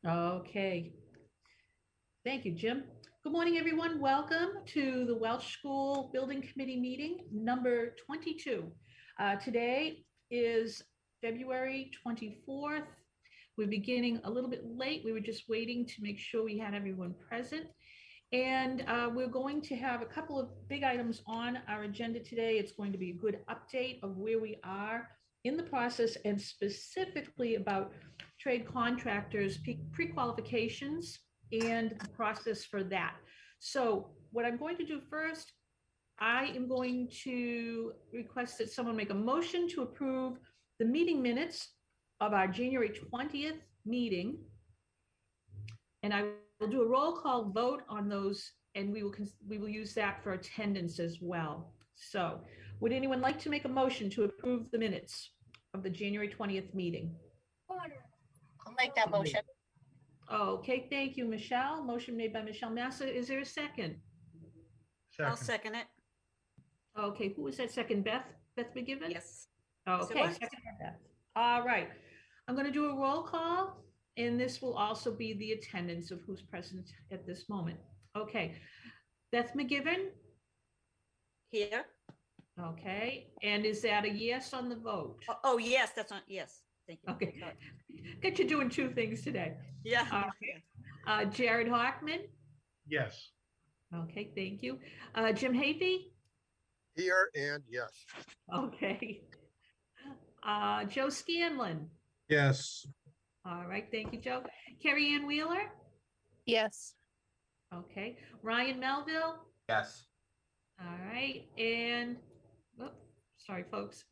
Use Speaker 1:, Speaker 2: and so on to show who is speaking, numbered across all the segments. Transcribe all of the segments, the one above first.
Speaker 1: Okay. Thank you, Jim. Good morning, everyone. Welcome to the Welch School Building Committee meeting number 22. Today is February 24th. We're beginning a little bit late. We were just waiting to make sure we had everyone present. And we're going to have a couple of big items on our agenda today. It's going to be a good update of where we are in the process and specifically about trade contractors, pre-qualifications, and the process for that. So what I'm going to do first, I am going to request that someone make a motion to approve the meeting minutes of our January 20th meeting. And I will do a roll call vote on those, and we will use that for attendance as well. So would anyone like to make a motion to approve the minutes of the January 20th meeting?
Speaker 2: I'll make that motion.
Speaker 1: Okay, thank you, Michelle. Motion made by Michelle Massa. Is there a second?
Speaker 3: I'll second it.
Speaker 1: Okay, who was that second? Beth McGibbon?
Speaker 3: Yes.
Speaker 1: Okay, second Beth. All right. I'm going to do a roll call, and this will also be the attendance of who's present at this moment. Okay. Beth McGibbon?
Speaker 3: Here.
Speaker 1: Okay. And is that a yes on the vote?
Speaker 3: Oh, yes, that's on. Yes. Thank you.
Speaker 1: Okay. Got you doing two things today.
Speaker 3: Yeah.
Speaker 1: Jared Hockman?
Speaker 4: Yes.
Speaker 1: Okay, thank you. Jim Hafey?
Speaker 5: Here and yes.
Speaker 1: Okay. Joe Scanlon?
Speaker 4: Yes.
Speaker 1: All right, thank you, Joe. Carrie Ann Wheeler?
Speaker 6: Yes.
Speaker 1: Okay. Ryan Melville?
Speaker 7: Yes.
Speaker 1: All right, and, oh, sorry, folks.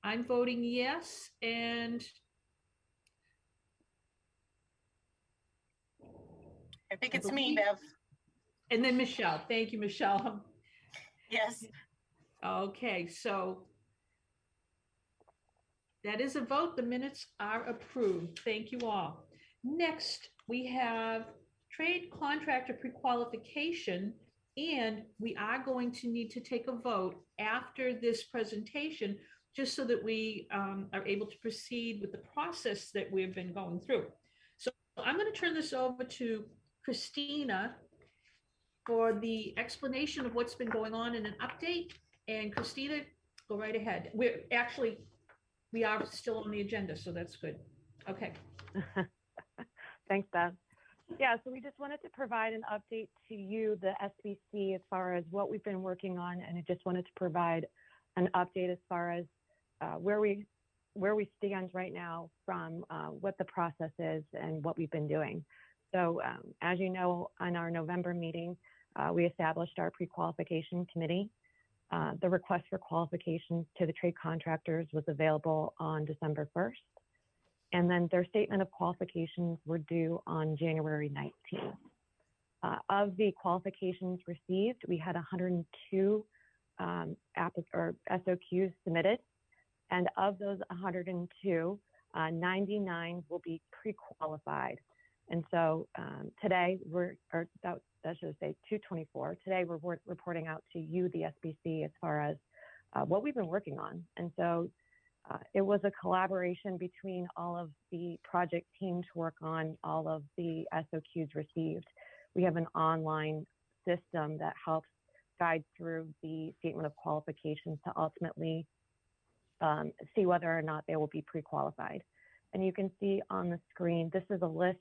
Speaker 1: I'm voting yes, and
Speaker 2: I think it's me, Bev.
Speaker 1: And then Michelle. Thank you, Michelle.
Speaker 2: Yes.
Speaker 1: Okay, so that is a vote. The minutes are approved. Thank you all. Next, we have trade contractor pre-qualification, and we are going to need to take a vote after this presentation, just so that we are able to proceed with the process that we've been going through. So I'm going to turn this over to Christina for the explanation of what's been going on and an update. And Christina, go right ahead. We are still on the agenda, so that's good. Okay.
Speaker 6: Thanks, Beth. Yeah, so we just wanted to provide an update to you, the SBC, as far as what we've been working on, and I just wanted to provide an update as far as where we stand right now from what the process is and what we've been doing. So as you know, on our November meeting, we established our pre-qualification committee. The request for qualifications to the trade contractors was available on December 1st. And then their statement of qualifications were due on January 19th. Of the qualifications received, we had 102 SOQs submitted. And of those 102, 99 will be pre-qualified. And so today that should say 224. Today we're reporting out to you, the SBC, as far as what we've been working on. And so it was a collaboration between all of the project team to work on all of the SOQs received. We have an online system that helps guide through the statement of qualifications to ultimately see whether or not they will be pre-qualified. And you can see on the screen, this is a list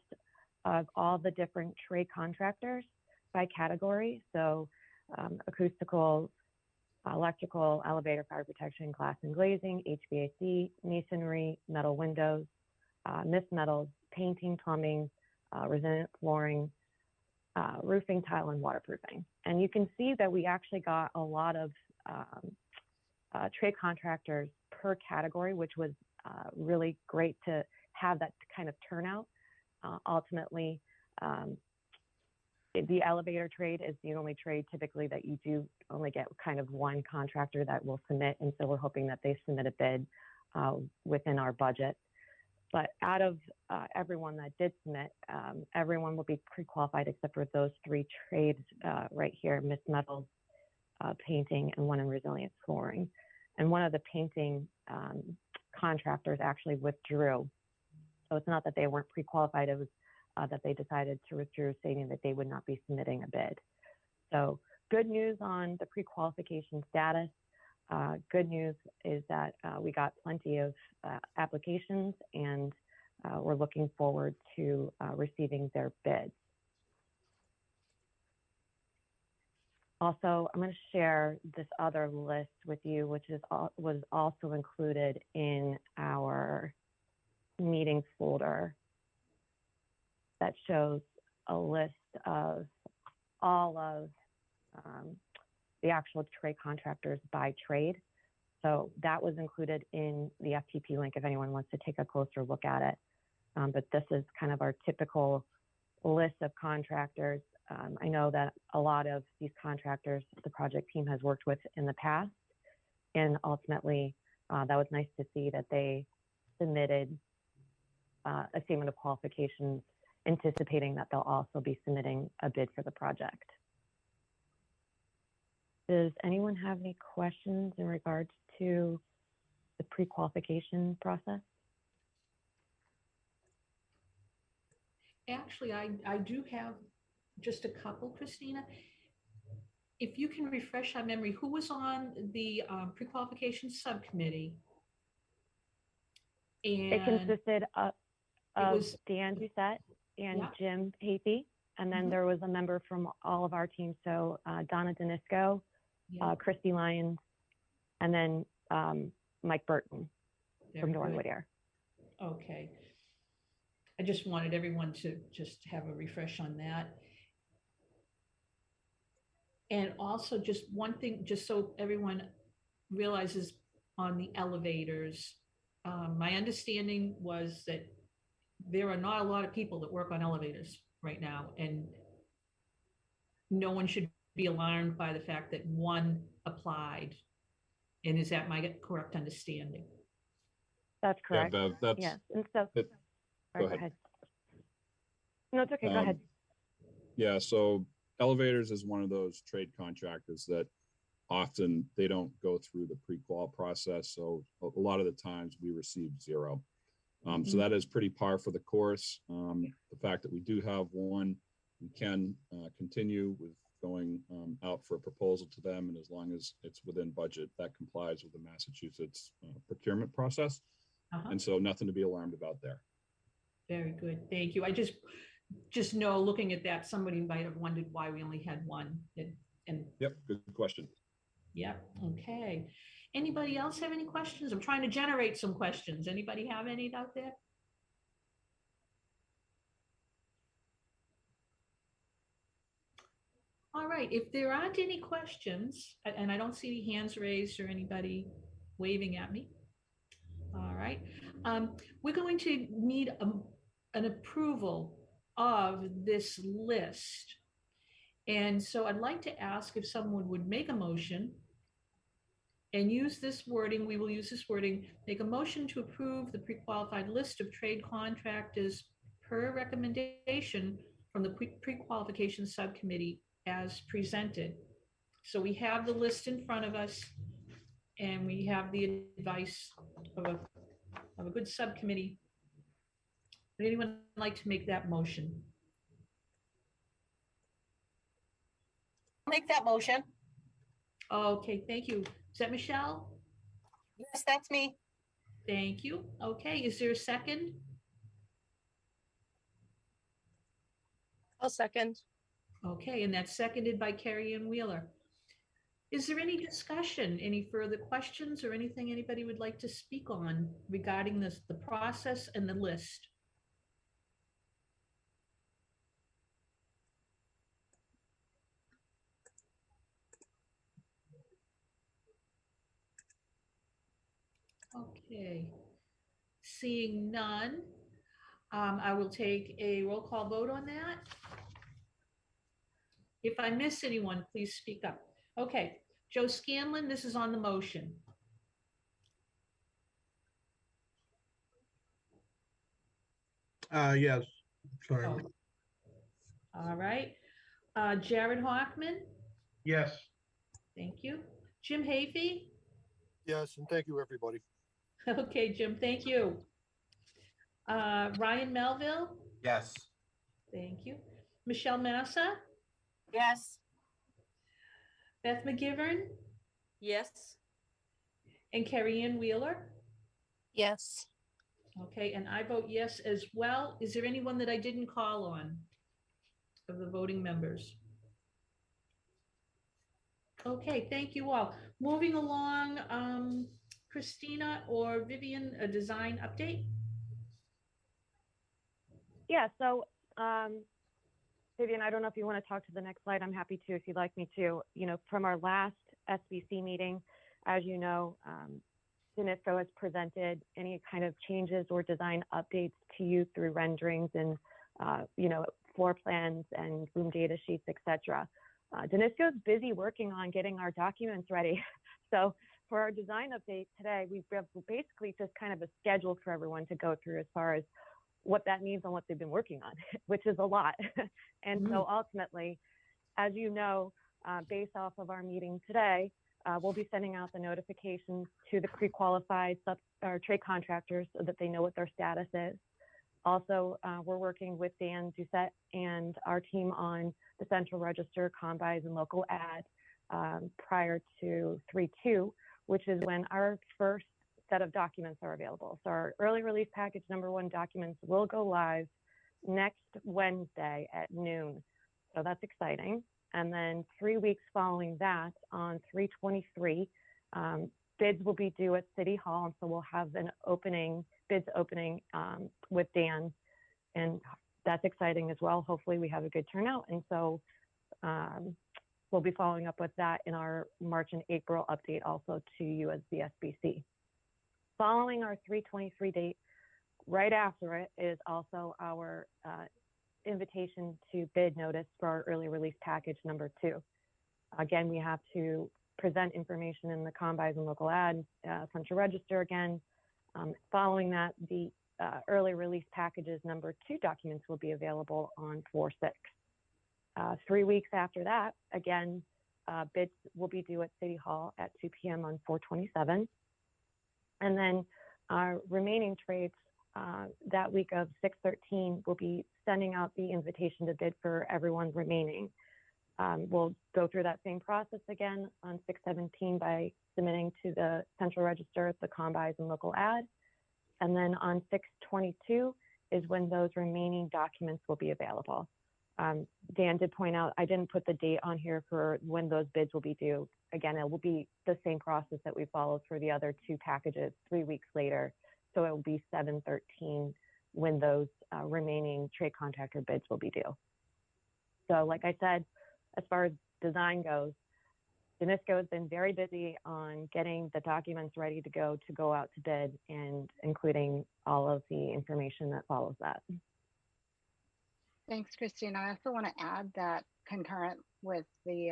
Speaker 6: of all the different trade contractors by category. So acoustical, electrical, elevator, fire protection, glass and glazing, HVAC, masonry, metal windows, mist metals, painting, plumbing, resilient flooring, roofing, tile, and waterproofing. And you can see that we actually got a lot of trade contractors per category, which was really great to have that kind of turnout. Ultimately, the elevator trade is the only trade typically that you do only get kind of one contractor that will submit. And so we're hoping that they submit a bid within our budget. But out of everyone that did submit, everyone will be pre-qualified except for those three trades right here: mist metals, painting, and one in resilient flooring. And one of the painting contractors actually withdrew. So it's not that they weren't pre-qualified, it was that they decided to withdraw, stating that they would not be submitting a bid. So good news on the pre-qualification status. Good news is that we got plenty of applications, and we're looking forward to receiving their bids. Also, I'm going to share this other list with you, which was also included in our meetings folder that shows a list of all of the actual trade contractors by trade. So that was included in the FTP link if anyone wants to take a closer look at it. But this is kind of our typical list of contractors. I know that a lot of these contractors the project team has worked with in the past, and ultimately that was nice to see that they submitted a statement of qualifications, anticipating that they'll also be submitting a bid for the project. Does anyone have any questions in regards to the pre-qualification process?
Speaker 1: Actually, I do have just a couple, Christina. If you can refresh our memory, who was on the pre-qualification subcommittee? And
Speaker 6: it consisted of
Speaker 1: was
Speaker 6: Dan Doucette and
Speaker 1: yeah.
Speaker 6: Jim Hafey, and then there was a member from all of our teams. So Donna Danisco,
Speaker 1: yeah.
Speaker 6: Christy Lyons, and then Mike Burton from
Speaker 1: Very
Speaker 6: Doran
Speaker 1: good.
Speaker 6: Whittier.
Speaker 1: Okay. I just wanted everyone to just have a refresh on that. And also just one thing, just so everyone realizes on the elevators, my understanding was that there are not a lot of people that work on elevators right now, and no one should be alarmed by the fact that one applied. And is that my correct understanding?
Speaker 6: That's correct.
Speaker 7: Yeah, Bev, that's,
Speaker 6: Yes. And so,
Speaker 7: go
Speaker 6: sorry,
Speaker 7: ahead.
Speaker 6: No, it's okay. Go ahead.
Speaker 7: Yeah, so elevators is one of those trade contractors that often they don't go through the pre-qual process. So a lot of the times we receive zero. So that is pretty par for the course. The fact that we do have one, we can continue with going out for a proposal to them. And as long as it's within budget, that complies with the Massachusetts procurement process. And so nothing to be alarmed about there.
Speaker 1: Very good. Thank you. I just know, looking at that, somebody might have wondered why we only had one. And
Speaker 7: Yep, good question.
Speaker 1: Yep. Okay. Anybody else have any questions? I'm trying to generate some questions. Anybody have any out there? All right. If there aren't any questions, and I don't see any hands raised or anybody waving at me. All right. We're going to need an approval of this list. And so I'd like to ask if someone would make a motion and use this wording. We will use this wording: make a motion to approve the pre-qualified list of trade contractors per recommendation from the pre-qualification subcommittee as presented. So we have the list in front of us, and we have the advice of a good subcommittee. Would anyone like to make that motion?
Speaker 2: I'll make that motion.
Speaker 1: Okay, thank you. Is that Michelle?
Speaker 2: Yes, that's me.
Speaker 1: Thank you. Okay, is there a second?
Speaker 8: I'll second.
Speaker 1: Okay, and that's seconded by Carrie Ann Wheeler. Is there any discussion, any further questions, or anything anybody would like to speak on regarding this, the process and the list? Okay, seeing none, I will take a roll call vote on that. If I miss anyone, please speak up. Okay, Joe Scanlon, this is on the motion.
Speaker 4: Yes, sorry.
Speaker 1: Oh. All right, Jared Hockman,
Speaker 4: Yes.
Speaker 1: thank you. Jim Hafey,
Speaker 5: Yes, and thank you, everybody.
Speaker 1: Okay, Jim, thank you. Ryan Melville,
Speaker 4: Yes.
Speaker 1: thank you. Michelle Massa,
Speaker 2: Yes.
Speaker 1: Beth McGivern,
Speaker 3: Yes.
Speaker 1: and Carrie Ann Wheeler.
Speaker 8: Yes.
Speaker 1: Okay, and I vote yes as well. Is there anyone that I didn't call on of the voting members? Okay, thank you all. Moving along, Christina or Vivian, a design update?
Speaker 6: Yeah, so Vivian, I don't know if you want to talk to the next slide. I'm happy to if you'd like me to. From our last SBC meeting, as you know, Danisco has presented any kind of changes or design updates to you through renderings and, floor plans and room data sheets, etc. Danisco is busy working on getting our documents ready. So for our design update today, we have basically just kind of a schedule for everyone to go through as far as what that means and what they've been working on, which is a lot. And so ultimately, as you know, based off of our meeting today, we'll be sending out the notifications to the pre-qualified trade contractors so that they know what their status is. Also, we're working with Dan Doucette and our team on the central register, combis, and local ad prior to 3/2, which is when our first set of documents are available. So our early release package #1 documents will go live next Wednesday at noon. So that's exciting. And then 3 weeks following that, on 3/23, bids will be due at City Hall. And so we'll have an bids opening with Dan. And that's exciting as well. Hopefully we have a good turnout. And so we'll be following up with that in our March and April update also to you as the SBC. Following our 3/23 date, right after it is also our invitation to bid notice for our early release package #2. Again, we have to present information in the combis and local ad, central register again. Following that, the early release packages #2 documents will be available on 4/6. 3 weeks after that, again, bids will be due at City Hall at 2 p.m. on 4/27. And then our remaining trades that week of 6/13 will be sending out the invitation to bid for everyone remaining. We'll go through that same process again on 6/17 by submitting to the central register, the combis, and local ad. And then on 6/22 is when those remaining documents will be available. Dan did point out, I didn't put the date on here for when those bids will be due. Again, it will be the same process that we followed for the other 2 packages 3 weeks later. So it will be 7/13 when those remaining trade contractor bids will be due. So like I said, as far as design goes, Danisco has been very busy on getting the documents ready to go out to bid, and including all of the information that follows that.
Speaker 9: Thanks, Christine. I also want to add that concurrent with the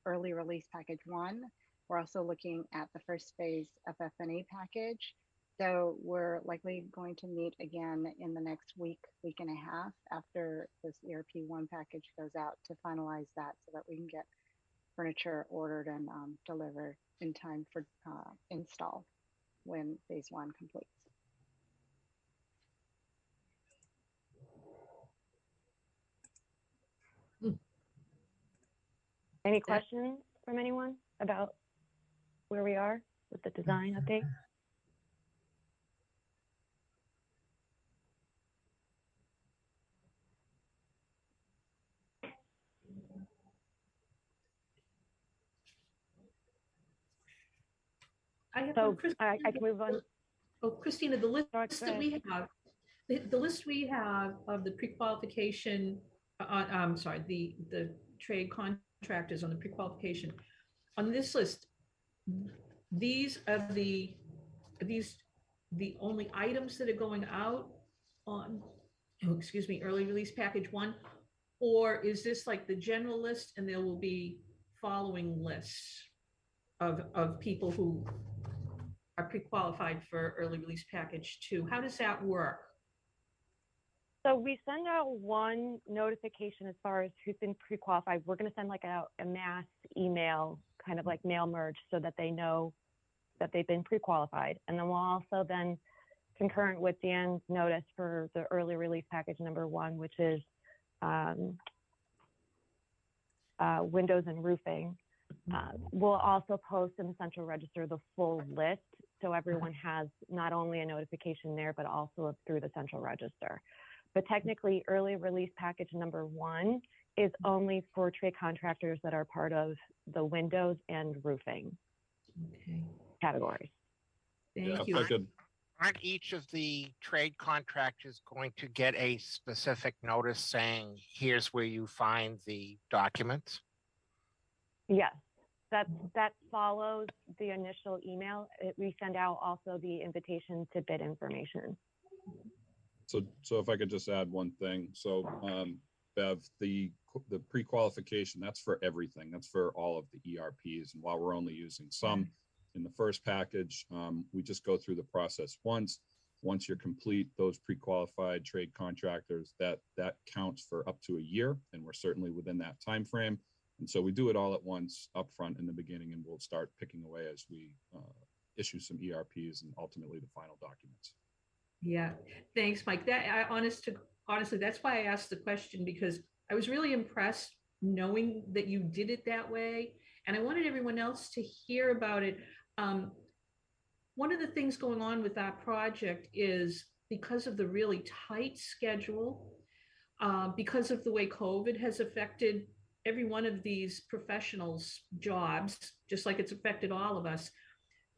Speaker 9: early release package 1, we're also looking at the first phase of F&E package. So we're likely going to meet again in the next week and a half after this ERP 1 package goes out to finalize that so that we can get furniture ordered and delivered in time for install when phase 1 completes.
Speaker 6: Any questions from anyone about where we are with the design update? I can move on.
Speaker 1: Oh, Christina, the list that we have, the list we have of the pre-qualification, I'm sorry, the trade contractors on the pre-qualification, on this list, these are the only items that are going out on, early release package 1, or is this like the general list and there will be following lists of people who are pre-qualified for early release package 2? How does that work?
Speaker 6: So we send out one notification as far as who's been pre-qualified. We're going to send like a mass email, kind of like mail merge, so that they know that they've been pre-qualified. And then we'll also then, concurrent with Dan's notice for the early release package number 1, which is windows and roofing, we'll also post in the central register the full list, so everyone has not only a notification there, but also through the central register. But technically, early release package number 1 is only for trade contractors that are part of the windows and roofing categories.
Speaker 1: Thank
Speaker 7: Yeah,
Speaker 1: you.
Speaker 10: Aren't each of the trade contractors going to get a specific notice saying, here's where you find the documents?
Speaker 6: Yes, that follows the initial email. We send out also the invitation to bid information.
Speaker 7: So if I could just add one thing. So Bev, the pre-qualification, that's for everything. That's for all of the ERPs. And while we're only using some in the first package, we just go through the process once. Once you're complete, those pre-qualified trade contractors, that counts for up to a year, and we're certainly within that time frame. And so we do it all at once up front in the beginning, and we'll start picking away as we issue some ERPs and ultimately the final documents.
Speaker 1: Yeah, thanks, Mike. Honestly, that's why I asked the question, because I was really impressed knowing that you did it that way. And I wanted everyone else to hear about it. One of the things going on with our project is because of the really tight schedule, because of the way COVID has affected every one of these professionals' jobs, just like it's affected all of us.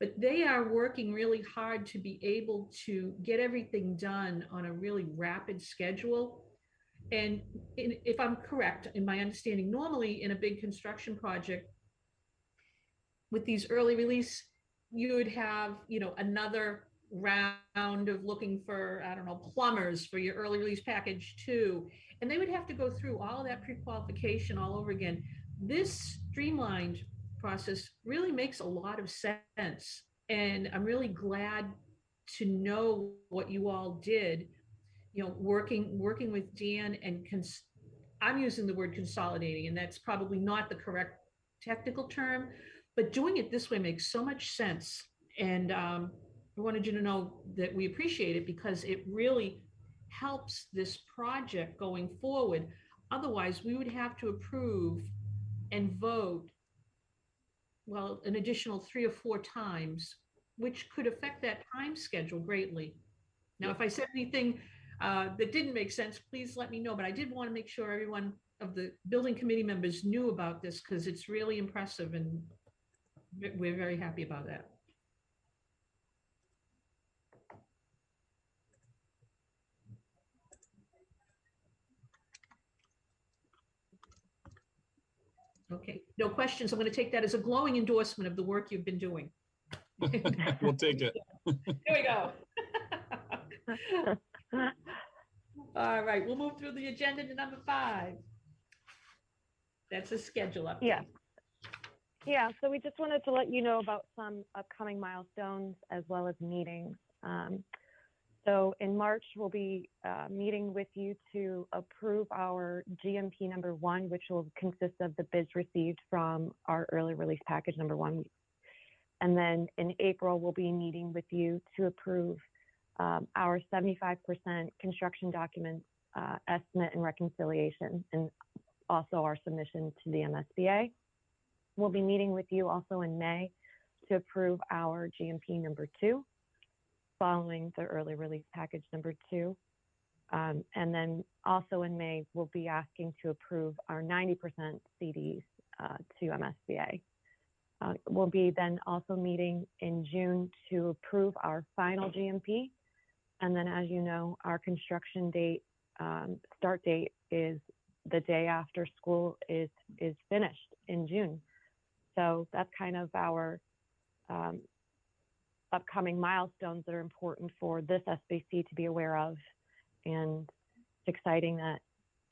Speaker 1: But they are working really hard to be able to get everything done on a really rapid schedule. And if I'm correct in my understanding, normally in a big construction project, with these early release, you would have, another round of looking for, I don't know, plumbers for your early release package 2. And they would have to go through all of that pre-qualification all over again. This streamlined process really makes a lot of sense. And I'm really glad to know what you all did, working with Dan, and I'm using the word consolidating, and that's probably not the correct technical term, but doing it this way makes so much sense. And I wanted you to know that we appreciate it, because it really helps this project going forward. Otherwise, we would have to approve and vote, well, an additional 3 or 4 times, which could affect that time schedule greatly. Now, if I said anything that didn't make sense, please let me know. But I did want to make sure everyone of the building committee members knew about this, because it's really impressive, and we're very happy about that. Okay, no questions. I'm going to take that as a glowing endorsement of the work you've been doing.
Speaker 7: We'll take it.
Speaker 1: Here we go. All right, we'll move through the agenda to number 5. That's a schedule update.
Speaker 6: Yeah, so we just wanted to let you know about some upcoming milestones as well as meetings. So in March, we'll be meeting with you to approve our GMP number 1, which will consist of the bids received from our early release package number 1. And then in April, we'll be meeting with you to approve our 75% construction documents estimate and reconciliation, and also our submission to the MSBA. We'll be meeting with you also in May to approve our GMP number 2, following the early release package number 2. And then also in May, we'll be asking to approve our 90% CDs to MSBA. We'll be then also meeting in June to approve our final GMP. And then, as you know, our construction date, start date is the day after school is finished in June. So that's kind of our upcoming milestones that are important for this SBC to be aware of. And it's exciting that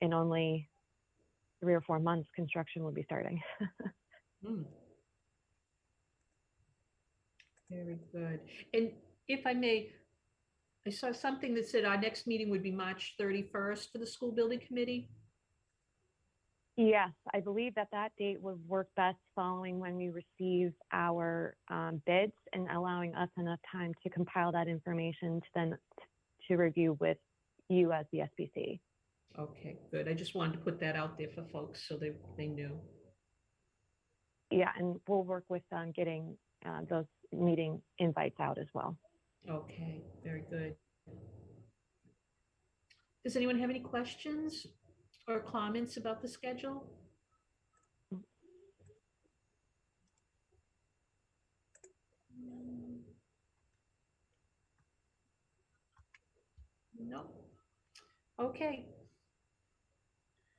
Speaker 6: in only 3 or 4 months, construction will be starting.
Speaker 1: Very good. And if I may, I saw something that said our next meeting would be March 31st for the school building committee.
Speaker 6: Yes, I believe that date would work best following when we receive our bids and allowing us enough time to compile that information to then to review with you as the SBC.
Speaker 1: Okay, good. I just wanted to put that out there for folks so they knew.
Speaker 6: Yeah, and we'll work with getting those meeting invites out as well.
Speaker 1: Okay, very good. Does anyone have any questions or comments about the schedule? No. Okay.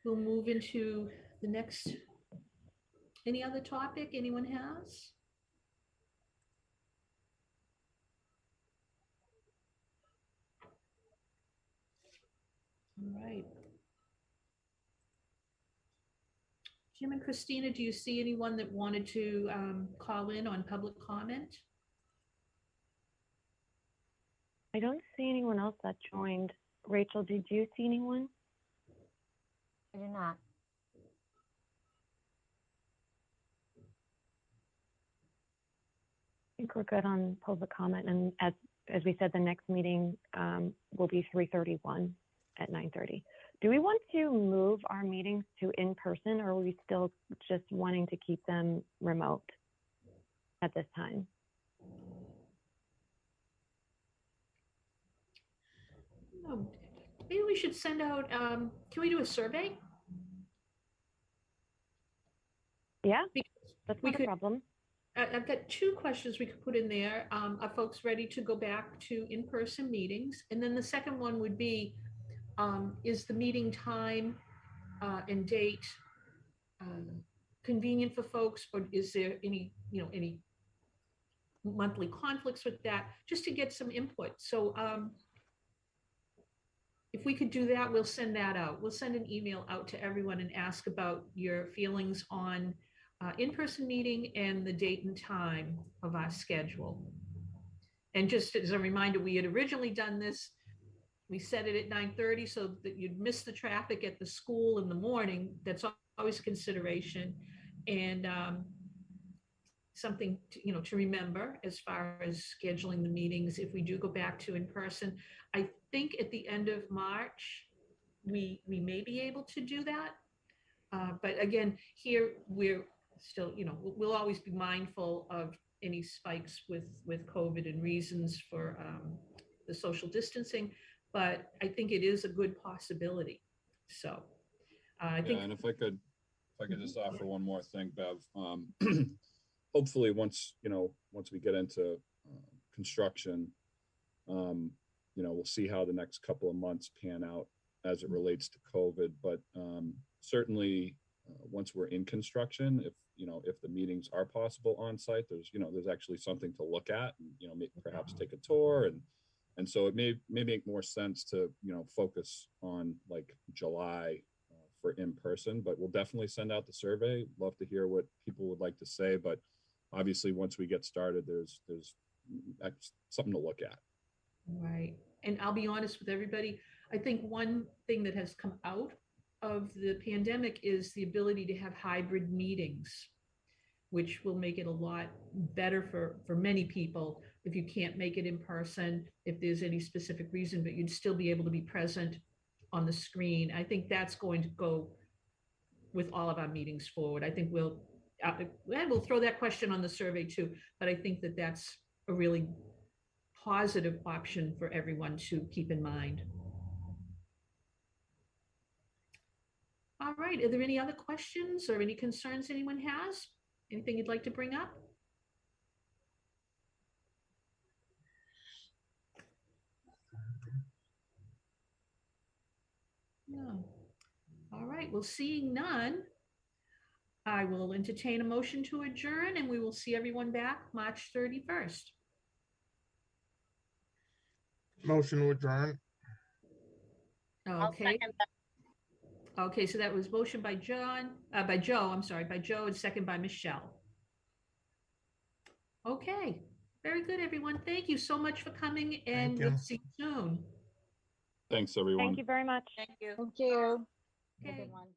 Speaker 1: We'll move into the next. Any other topic anyone has? All right. Jim and Christina, do you see anyone that wanted to call in on public comment?
Speaker 6: I don't see anyone else that joined. Rachel, did you see anyone?
Speaker 8: I do not.
Speaker 6: I think we're good on public comment, and as we said, the next meeting will be 3:31 at 9:30. Do we want to move our meetings to in person, or are we still just wanting to keep them remote at this time?
Speaker 1: Oh, maybe we should send out, can we do a survey?
Speaker 6: Yeah,
Speaker 1: Because
Speaker 6: that's
Speaker 1: we
Speaker 6: not a
Speaker 1: could-
Speaker 6: problem.
Speaker 1: I've got two questions we could put in there. Are folks ready to go back to in-person meetings? And then the second one would be, is the meeting time and date convenient for folks, or is there any monthly conflicts with that? Just to get some input. So if we could do that, we'll send that out. We'll send an email out to everyone and ask about your feelings on in-person meeting and the date and time of our schedule. And just as a reminder, we had originally done this. We set it at 9:30 so that you'd miss the traffic at the school in the morning. That's always a consideration. And something to remember as far as scheduling the meetings if we do go back to in person. I think at the end of March, we may be able to do that. But again, here we're still, we'll always be mindful of any spikes with COVID and reasons for the social distancing. But I think it is a good possibility. So I think.
Speaker 7: And if I could just offer one more thing, Bev. Hopefully, once we get into construction, we'll see how the next couple of months pan out as it relates to COVID. But certainly, once we're in construction, if the meetings are possible on site, there's actually something to look at, and perhaps take a tour, and so it may make more sense to focus on like July for in person. But we'll definitely send out the survey. Love to hear what people would like to say, but obviously once we get started, there's something to look at.
Speaker 1: Right. And I'll be honest with everybody. I think one thing that has come out of the pandemic is the ability to have hybrid meetings, which will make it a lot better for many people. If you can't make it in person, if there's any specific reason, but you'd still be able to be present on the screen. I think that's going to go with all of our meetings forward. I think we'll throw that question on the survey too, but I think that that's a really positive option for everyone to keep in mind. All right, are there any other questions or any concerns anyone has? Anything you'd like to bring up? No. All right, well, seeing none, I will entertain a motion to adjourn, and we will see everyone back March 31st.
Speaker 4: Motion to adjourn.
Speaker 2: I'll
Speaker 1: Okay.
Speaker 2: second that.
Speaker 1: Okay, so that was motion by Joe, and second by Michelle. Okay, very good, everyone. Thank you so much for coming, and
Speaker 4: Thank you.
Speaker 1: we'll see you soon.
Speaker 7: Thanks, everyone.
Speaker 6: Thank you very much.
Speaker 3: Thank you.
Speaker 9: Thank you. Have a
Speaker 1: Okay.
Speaker 9: good one.